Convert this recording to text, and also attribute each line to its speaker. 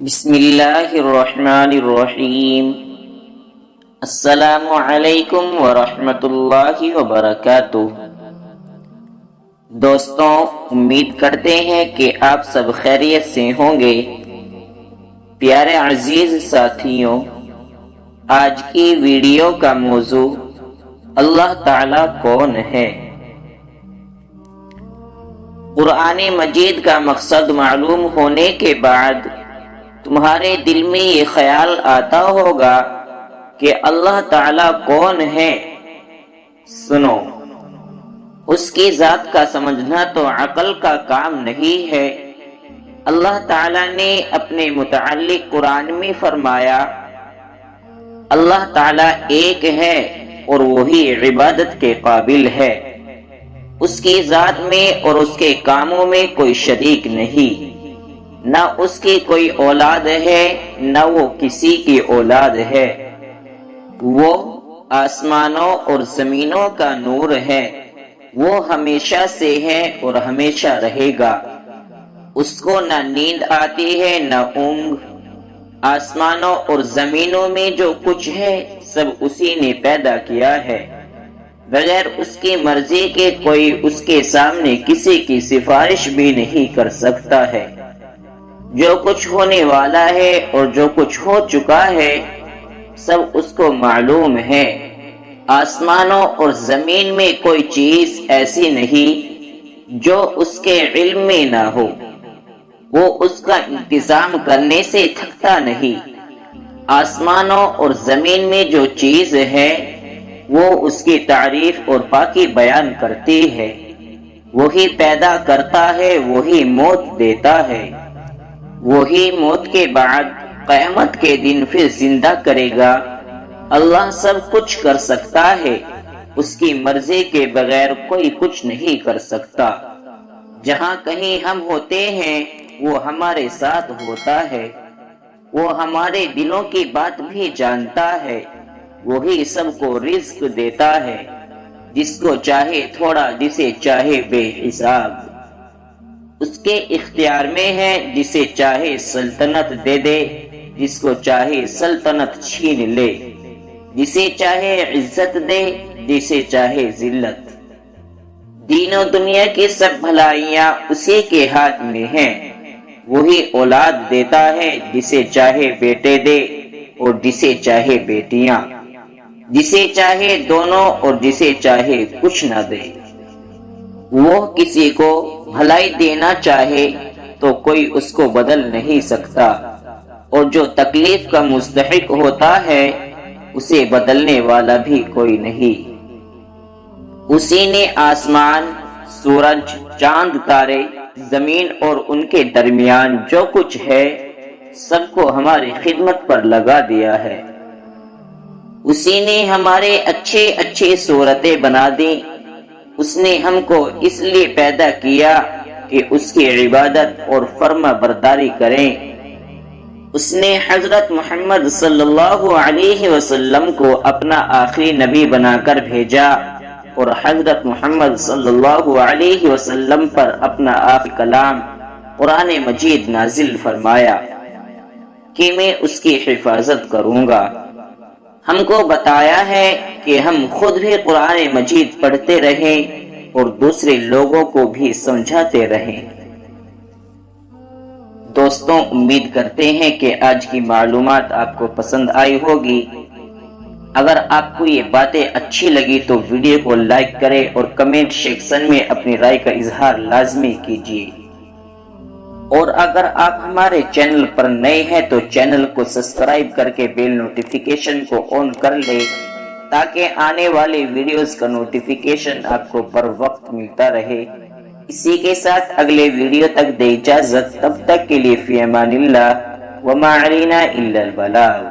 Speaker 1: بسم اللہ الرحمن الرحیم۔ السلام علیکم ورحمۃ اللہ وبرکاتہ۔ دوستوں، امید کرتے ہیں کہ آپ سب خیریت سے ہوں گے۔ پیارے عزیز ساتھیوں، آج کی ویڈیو کا موضوع اللہ تعالیٰ کون ہے۔ قرآن مجید کا مقصد معلوم ہونے کے بعد تمہارے دل میں یہ خیال آتا ہوگا کہ اللہ تعالیٰ کون ہے۔ سنو، اس کی ذات کا سمجھنا تو عقل کا کام نہیں ہے۔ اللہ تعالیٰ نے اپنے متعلق قرآن میں فرمایا، اللہ تعالیٰ ایک ہے اور وہی عبادت کے قابل ہے۔ اس کی ذات میں اور اس کے کاموں میں کوئی شریک نہیں، نہ اس کی کوئی اولاد ہے نہ وہ کسی کی اولاد ہے۔ وہ آسمانوں اور زمینوں کا نور ہے، وہ ہمیشہ سے ہے اور ہمیشہ رہے گا۔ اس کو نہ نیند آتی ہے نہ اونگ۔ آسمانوں اور زمینوں میں جو کچھ ہے سب اسی نے پیدا کیا ہے۔ بغیر اس کی مرضی کے کوئی اس کے سامنے کسی کی سفارش بھی نہیں کر سکتا ہے۔ جو کچھ ہونے والا ہے اور جو کچھ ہو چکا ہے سب اس کو معلوم ہے۔ آسمانوں اور زمین میں کوئی چیز ایسی نہیں جو اس کے علم میں نہ ہو۔ وہ اس کا انتظام کرنے سے تھکتا نہیں۔ آسمانوں اور زمین میں جو چیز ہے وہ اس کی تعریف اور پاکی بیان کرتی ہے۔ وہی پیدا کرتا ہے، وہی موت دیتا ہے، وہی موت کے بعد قیامت کے دن پھر زندہ کرے گا۔ اللہ سب کچھ کر سکتا ہے، اس کی مرضی کے بغیر کوئی کچھ نہیں کر سکتا۔ جہاں کہیں ہم ہوتے ہیں وہ ہمارے ساتھ ہوتا ہے۔ وہ ہمارے دلوں کی بات بھی جانتا ہے۔ وہی سب کو رزق دیتا ہے، جس کو چاہے تھوڑا جسے چاہے بے حساب۔ اس کے اختیار میں ہے، جسے چاہے سلطنت دے دے، جس کو چاہے سلطنت چھین لے، جسے چاہے عزت دے، جسے چاہے ذلت۔ دین و دنیا کی سب بھلائیاں اسی کے ہاتھ میں ہیں۔ وہی اولاد دیتا ہے، جسے چاہے بیٹے دے اور جسے چاہے بیٹیاں، جسے چاہے دونوں اور جسے چاہے کچھ نہ دے۔ وہ کسی کو بھلائی دینا چاہے تو کوئی اس کو بدل نہیں سکتا، اور جو تکلیف کا مستحق ہوتا ہے اسے بدلنے والا بھی کوئی نہیں۔ اسی نے آسمان، سورج، چاند، تارے، زمین اور ان کے درمیان جو کچھ ہے سب کو ہماری خدمت پر لگا دیا ہے۔ اسی نے ہمارے اچھے اچھے صورتیں بنا دی۔ اس نے ہم کو اس لیے پیدا کیا کہ اس کی عبادت اور فرما برداری کریں۔ اس نے حضرت محمد صلی اللہ علیہ وسلم کو اپنا آخری نبی بنا کر بھیجا اور حضرت محمد صلی اللہ علیہ وسلم پر اپنا آخری کلام قرآن مجید نازل فرمایا کہ میں اس کی حفاظت کروں گا۔ ہم کو بتایا ہے کہ ہم خود بھی قرآن مجید پڑھتے رہیں اور دوسرے لوگوں کو بھی سمجھاتے رہیں۔ دوستوں، امید کرتے ہیں کہ آج کی معلومات آپ کو پسند آئی ہوگی۔ اگر آپ کو یہ باتیں اچھی لگی تو ویڈیو کو لائک کریں اور کمنٹ سیکشن میں اپنی رائے کا اظہار لازمی کیجیے۔ اور اگر آپ ہمارے چینل پر نئے ہیں تو چینل کو سبسکرائب کر کے بیل نوٹیفیکیشن کو آن کر لیں تاکہ آنے والے ویڈیوز کا نوٹیفیکیشن آپ کو بر وقت ملتا رہے۔ اسی کے ساتھ اگلے ویڈیو تک دے اجازت، تب تک کے لیے فی امان اللہ، وما علینا الا البلاغ۔